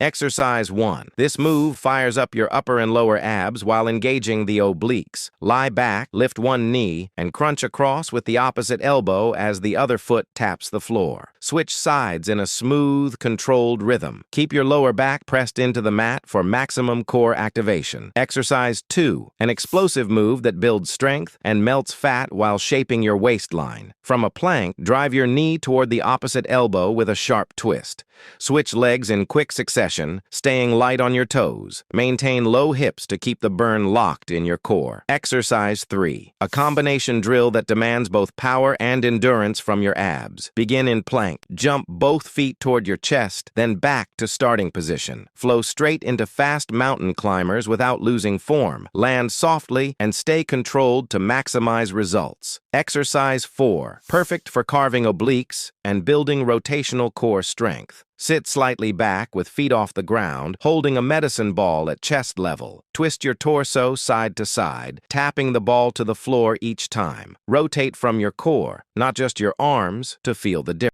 Exercise 1. This move fires up your upper and lower abs while engaging the obliques. Lie back, lift one knee, and crunch across with the opposite elbow as the other foot taps the floor. Switch sides in a smooth, controlled rhythm. Keep your lower back pressed into the mat for maximum core activation. Exercise 2. An explosive move that builds strength and melts fat while shaping your waistline. From a plank, drive your knee toward the opposite elbow with a sharp twist. Switch legs in quick succession, staying light on your toes. Maintain low hips to keep the burn locked in your core. Exercise 3. A combination drill that demands both power and endurance from your abs. Begin in plank. Jump both feet toward your chest, then back to starting position. Flow straight into fast mountain climbers without losing form. Land softly and stay controlled to maximize results. Exercise 4. Perfect for carving obliques and building rotational core strength. Sit slightly back with feet off the ground, holding a medicine ball at chest level. Twist your torso side to side, tapping the ball to the floor each time. Rotate from your core, not just your arms, to feel the difference.